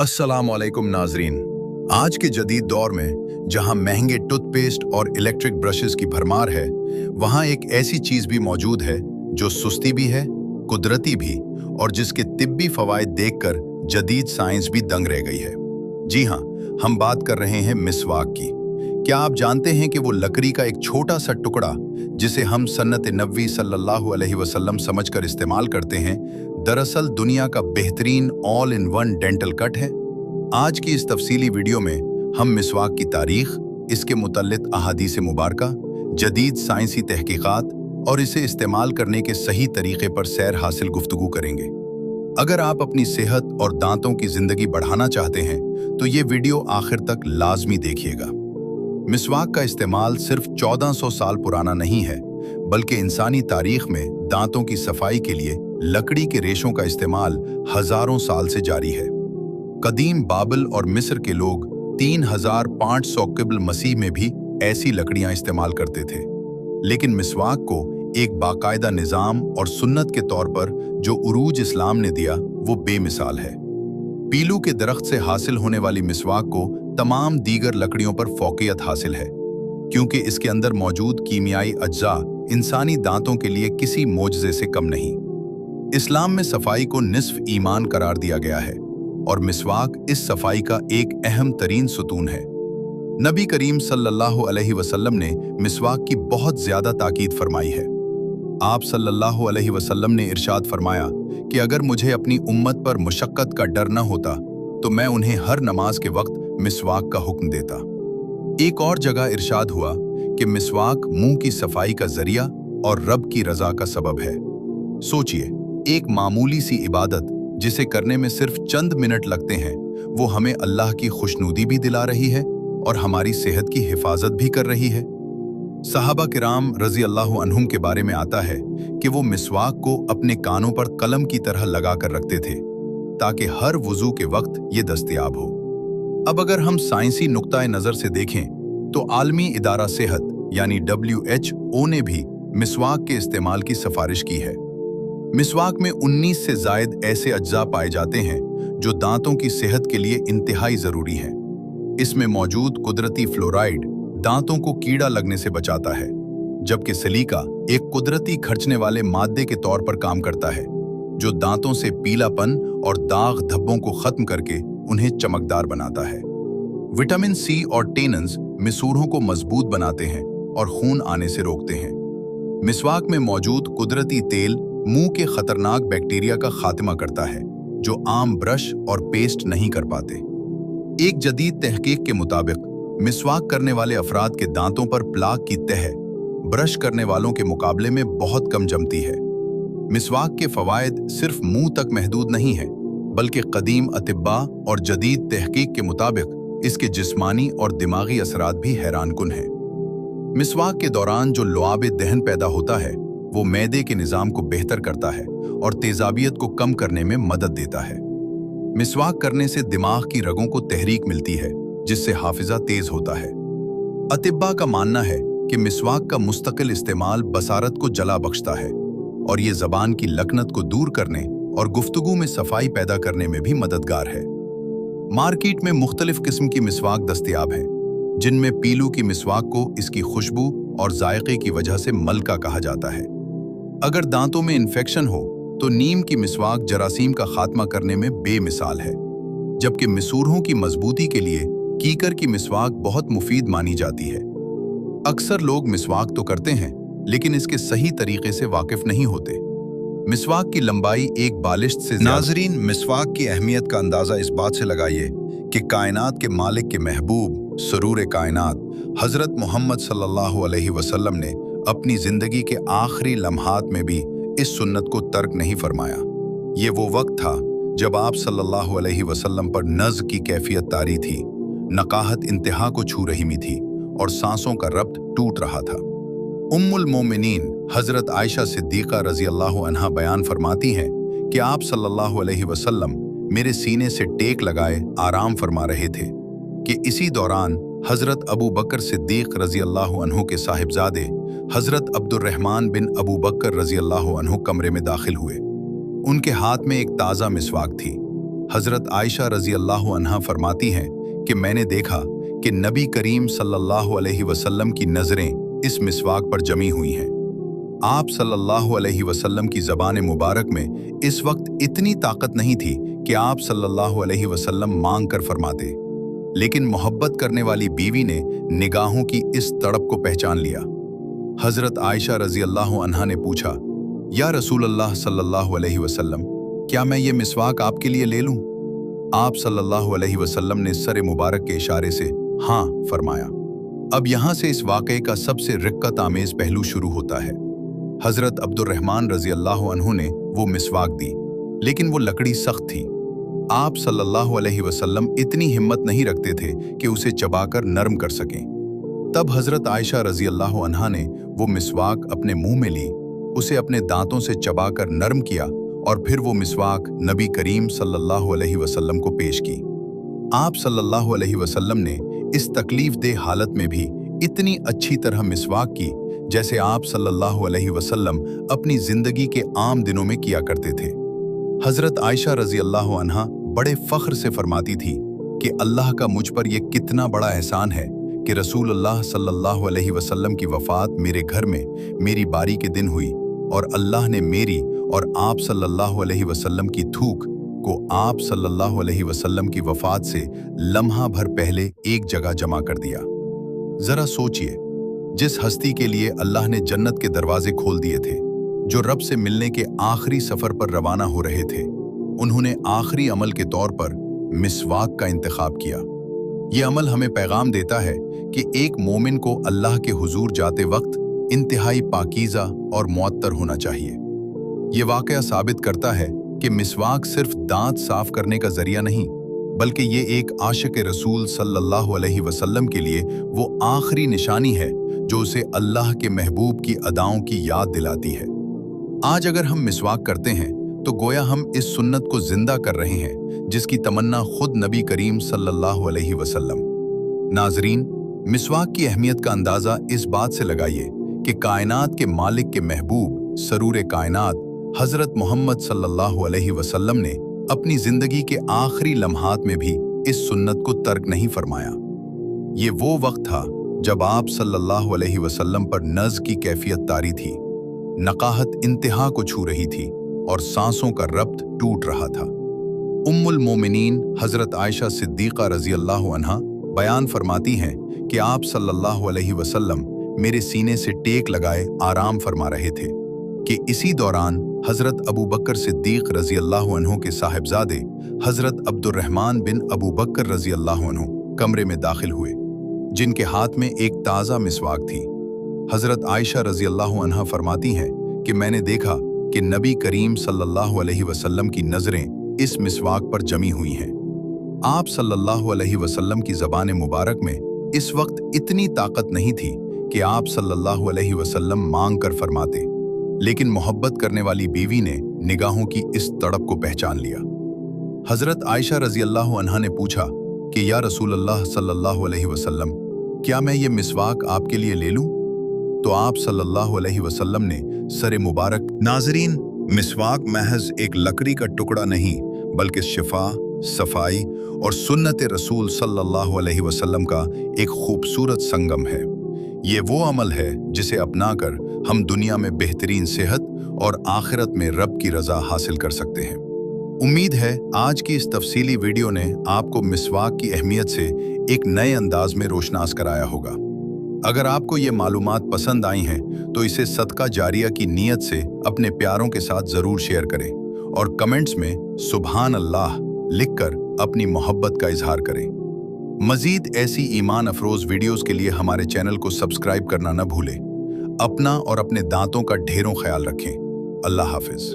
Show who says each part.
Speaker 1: अस्सलामुअलैकुम नाजरीन। आज के जदीद दौर में जहां महंगे टूथपेस्ट और इलेक्ट्रिक ब्रशेस की भरमार है, वहां एक ऐसी चीज भी मौजूद है जो सुस्ती भी है, कुदरती भी, और जिसके तिब्बी फवायद देखकर जदीद साइंस भी दंग रह गई है। जी हाँ, हम बात कर रहे हैं मिसवाक की। क्या आप जानते हैं कि वो लकड़ी का एक छोटा सा टुकड़ा जिसे हम सन्नत नबवी सल्लल्लाहु अलैहि वसल्लम समझकर इस्तेमाल करते हैं, दरअसल दुनिया का बेहतरीन all in one dental cut है। आज की इस तफसीली वीडियो में हम मिसवाक की तारीख, इसके मुतल्लिक अहादीस मुबारका, जदीद साइंसी तहकीकात और इसे इस्तेमाल करने के सही तरीके पर सैर हासिल गुफ्तगू करेंगे। अगर आप अपनी सेहत और दांतों की जिंदगी बढ़ाना चाहते हैं तो ये वीडियो आखिर तक लाजमी देखिएगा। मिसवाक का इस्तेमाल सिर्फ 1400 साल पुराना नहीं है, बल्कि इंसानी तारीख में दांतों की सफाई के लिए लकड़ी के रेशों का इस्तेमाल हजारों साल से जारी है। कदीम बाबिल और मिस्र के लोग 3500 क़िब्ल मसीह में भी ऐसी लकड़ियां इस्तेमाल करते थे। लेकिन मिसवाक को एक बाकायदा निज़ाम और सुन्नत के तौर पर जो उरूज इस्लाम ने दिया, वो बेमिसाल है। पीलू के दरख्त से हासिल होने वाली मिसवाक को तमाम दीगर लकड़ियों पर फौकियत हासिल है, क्योंकि इसके अंदर मौजूद कीमियाई अज्जा इंसानी दांतों के लिए किसी मोजज़े से कम नहीं। इस्लाम में सफाई को निस्फ ईमान करार दिया गया है और मिसवाक इस सफाई का एक अहम तरीन सुतून है। नबी करीम सल्लल्लाहु अलैहि वसल्लम ने मिसवाक की बहुत ज्यादा ताकीद फरमाई है। आप सल्लल्लाहु अलैहि वसल्लम ने इरशाद फरमाया कि अगर मुझे अपनी उम्मत पर मुशक्कत का डर न होता तो मैं उन्हें हर नमाज के वक्त मिसवाक का हुक्म देता। एक और जगह इरशाद हुआ कि मिसवाक मुंह की सफाई का जरिया और रब की रजा का सबब है। सोचिए, एक मामूली सी इबादत जिसे करने में सिर्फ चंद मिनट लगते हैं, वो हमें अल्लाह की खुशनुदी भी दिला रही है और हमारी सेहत की हिफाजत भी कर रही है। सहाबा किराम रजी अल्लाह अन्हुम के बारे में आता है कि वो मिसवाक को अपने कानों पर कलम की तरह लगा कर रखते थे ताकि हर वुजू के वक्त ये दस्तयाब हो। अब अगर हम साइंसी नुक्ता नज़र से देखें तो आलमी इदारा सेहत यानी WHO ने भी मिसवाक के इस्तेमाल की सिफारिश की है। मिसवाक में 19 से ज़ायद ऐसे अज्जा पाए जाते हैं जो दांतों की सेहत के लिए इंतहाई ज़रूरी हैं। इसमें मौजूद कुदरती फ्लोराइड दांतों को कीड़ा लगने से बचाता है, जबकि सिलिका एक कुदरती खर्चने वाले मादे के तौर पर काम करता है जो दांतों से पीलापन और दाग धब्बों को खत्म करके उन्हें चमकदार बनाता है। विटामिन सी और टेनन्स मिसूरों को मजबूत बनाते हैं और खून आने से रोकते हैं। मिसवाक में मौजूद कुदरती तेल मुंह के खतरनाक बैक्टीरिया का खात्मा करता है जो आम ब्रश और पेस्ट नहीं कर पाते। एक जदीद तहकीक के मुताबिक मिसवाक करने वाले अफराद के दांतों पर प्लाक की तह ब्रश करने वालों के मुकाबले में बहुत कम जमती है। मिसवाक के फवायद सिर्फ मुंह तक महदूद नहीं है, बल्कि कदीम अतिब्बा और जदीद तहकीक के मुताबिक इसके जिस्मानी और दिमागी असरात भी हैरानकुन हैं। मिसवाक के दौरान जो लुआब दहन पैदा होता है, वो मैदे के निज़ाम को बेहतर करता है और तेजाबियत को कम करने में मदद देता है। मिसवाक करने से दिमाग की रगों को तहरीक मिलती है, जिससे हाफिजा तेज होता है। अतिब्बा का मानना है कि मिसवाक का मुस्तकिल इस्तेमाल बसारत को जला बख्शता है और ये ज़बान की लकनत को दूर करने और गुफ्तगू में सफाई पैदा करने में भी मददगार है। मार्केट में मुख्तलिफ किस्म की मिसवाक दस्तयाब हैं, जिनमें पीलू की मिसवाक को इसकी खुशबू और जायके की वजह से मलका कहा जाता है। अगर दांतों में इन्फेक्शन हो तो नीम की मिसवाक जरासीम का खात्मा करने में बेमिसाल है, जबकि मिसूरों की मजबूती के लिए कीकर की मिसवाक बहुत मुफीद मानी जाती है। अक्सर लोग मिसवाक तो करते हैं, लेकिन इसके सही तरीके से वाकिफ नहीं होते। मिसवाक की लंबाई एक बालिश्त से नाजरीन, मिसवाक की अहमियत का अंदाज़ा इस बात से लगाइए कि कायनात के मालिक के महबूब सरूर कायनात हज़रत मोहम्मद सल्लल्लाहु अलैहि वसल्लम ने अपनी ज़िंदगी के आखिरी लम्हात में भी इस सुन्नत को तर्क नहीं फरमाया। ये वो वक्त था जब आप सल्लल्लाहु अलैहि वसल्लम पर नज़ की कैफियत तारी थी, नकाहत इंतहा को छू रही थी और सांसों का रब्त टूट रहा था। उम्मुल मोमिनीन हज़रत आयशा सिद्दीक़ा रज़ी अल्लाह अन्हा बयान फरमाती हैं कि आप सल्लल्लाहु अलैहि वसल्लम मेरे सीने से टेक लगाए आराम फरमा रहे थे कि इसी दौरान हज़रत अबू बकर सिद्दीक़ रज़ी अल्लाह अन्हु के साहिबजादे हज़रत अब्दुर्रहमान बिन अबू बकर रज़ी अल्लाह अन्हु कमरे में दाखिल हुए। उनके हाथ में एक ताज़ा मिसवाक थी। हजरत आयशा रजी अल्लाह अन्हा फरमाती हैं कि मैंने देखा कि नबी करीम सल्लल्लाहु अलैहि वसल्लम की नज़रें इस मिसवाक पर जमी हुई हैं। आप सल्लल्लाहु अलैहि वसल्लम की ज़बान मुबारक में इस वक्त इतनी ताकत नहीं थी कि आप सल्लल्लाहु अलैहि वसल्लम मांग कर फरमाते, लेकिन मोहब्बत करने वाली बीवी ने निगाहों की इस तड़प को पहचान लिया। हजरत आयशा रजी अल्लाह अन्हा ने पूछा, या रसूल अल्लाह सल्लल्लाहु अलैहि वसल्लम, क्या मैं ये मिसवाक आपके लिए ले लूं? आप सल्लल्लाहु अलैहि वसल्लम ने सर मुबारक के इशारे से हाँ फरमाया। अब यहाँ से इस वाक़े का सबसे रिक्कत आमेज पहलू शुरू होता है। हजरत अब्दुर्रहमान रजी अल्लाह अन्हु ने वो मिसवाक दी, लेकिन वो लकड़ी सख्त थी। आप सल्लल्लाहु अलैहि वसल्लम इतनी हिम्मत नहीं रखते थे कि उसे चबाकर नरम कर सकें। तब हजरत आयशा रजी अल्लाह अन्हा ने वो मिसवाक अपने मुंह में ली, उसे अपने दांतों से चबाकर नरम किया और फिर वो मिसवाक नबी करीम सल्लल्लाहु अलैहि वसल्लम को पेश की। आप सल्लल्लाहु अलैहि वसल्लम ने इस तकलीफ हालत में भी इतनी अच्छी तरह मिसवाक की जैसे आप सल्लल्लाहु अलैहि वसल्लम अपनी जिंदगी के आम दिनों में किया करते थे। हजरत आयशा रजी अल्लाह अन्हा बड़े फख्र से फरमाती थी कि अल्लाह का मुझ पर यह कितना बड़ा एहसान है कि रसूल अल्लाह सल्लल्लाहु अलैहि वसल्लम की वफ़ात मेरे घर में मेरी बारी के दिन हुई और अल्लाह ने मेरी और आप सल्लल्लाहु अलैहि वसल्लम की थूक को आप सल्लल्लाहु अलैहि वसल्लम की वफ़ात से लम्हा भर पहले एक जगह जमा कर दिया। ज़रा सोचिए, जिस हस्ती के लिए अल्लाह ने जन्नत के दरवाजे खोल दिए थे, जो रब से मिलने के आखिरी सफ़र पर रवाना हो रहे थे, उन्होंने आखिरी अमल के तौर पर मिसवाक का इंतखाब किया। ये अमल हमें पैगाम देता है कि एक मोमिन को अल्लाह के हुजूर जाते वक्त इंतहाई पाकीज़ा और मुअत्तर होना चाहिए। ये वाक़या साबित करता है कि मिसवाक सिर्फ दांत साफ करने का जरिया नहीं, बल्कि ये एक आशिक रसूल सल्लल्लाहु अलैहि वसल्लम के लिए वो आखिरी निशानी है जो उसे अल्लाह के महबूब की अदाओं की याद दिलाती है। आज अगर हम मिसवाक करते हैं तो गोया हम इस सुन्नत को जिंदा कर रहे हैं जिसकी तमन्ना खुद नबी करीम सल्लल्लाहु अलैहि वसल्लम। नाजरीन, मिसवाक की अहमियत का अंदाज़ा इस बात से लगाइए कि कायनात के मालिक के महबूब सरूर कायनात हज़रत मोहम्मद सल्लल्लाहु अलैहि वसल्लम ने अपनी ज़िंदगी के आखिरी लम्हात में भी इस सुन्नत को तर्क नहीं फरमाया। ये वो वक्त था जब आप सल्लल्लाहु अलैहि वसल्लम पर नज़ की कैफियत तारी थी, नकाहत इंतहा को छू रही थी और सांसों का रब्त टूट रहा था। उम्मुल मोमिनीन हज़रत आयशा सिद्दीक़ा रज़ी अल्लाह अन्हा बयान फरमाती हैं कि आप सल्लल्लाहु अलैहि वसल्लम मेरे सीने से टेक लगाए आराम फरमा रहे थे कि इसी दौरान हज़रत अबू बकर सिद्दीक़ रज़ी अल्लाह अन्हु के साहिबजादे हज़रत अब्दुर्रहमान बिन अबू बकर रज़ी अल्लाह अन्हु कमरे में दाखिल हुए, जिनके हाथ में एक ताज़ा मिसवाक थी। हज़रत आयशा रज़ी अल्लाह अन्हा फरमाती हैं कि मैंने देखा कि नबी करीम सल्लल्लाहु अलैहि वसल्लम की नज़रें इस मिसवाक पर जमी हुई हैं। आप सल्लल्लाहु अलैहि वसल्लम की ज़बान मुबारक में इस वक्त इतनी ताकत नहीं थी कि आप सल्लल्लाहु अलैहि वसल्लम मांग कर फरमाते, लेकिन मोहब्बत करने वाली बीवी ने निगाहों की इस तड़प को पहचान लिया। हज़रत आयशा रज़ी अल्लाह अन्हा ने पूछा कि या रसूल अल्लाह सल्लल्लाहु अलैहि वसल्लम, क्या मैं ये मिसवाक आपके लिए ले लूं? तो आप सल्लल्लाहु अलैहि वसल्लम ने सर मुबारक। नाजरीन, मिसवाक महज एक लकड़ी का टुकड़ा नहीं, बल्कि शिफा, सफाई और सुन्नत रसूल सल्लल्लाहु अलैहि वसल्लम का एक खूबसूरत संगम है। ये वो अमल है जिसे अपनाकर हम दुनिया में बेहतरीन सेहत और आखिरत में रब की रज़ा हासिल कर सकते हैं। उम्मीद है आज की इस तफसीली वीडियो ने आपको मिसवाक की अहमियत से एक नए अंदाज में रोशनास कराया होगा। अगर आपको ये मालूमात पसंद आई हैं तो इसे सदका जारिया की नीयत से अपने प्यारों के साथ ज़रूर शेयर करें और कमेंट्स में सुभान अल्लाह लिखकर अपनी मोहब्बत का इजहार करें। मज़ीद ऐसी ईमान अफरोज़ वीडियोज़ के लिए हमारे चैनल को सब्सक्राइब करना न भूलें। अपना और अपने दांतों का ढेरों ख्याल रखें। अल्लाह हाफिज़।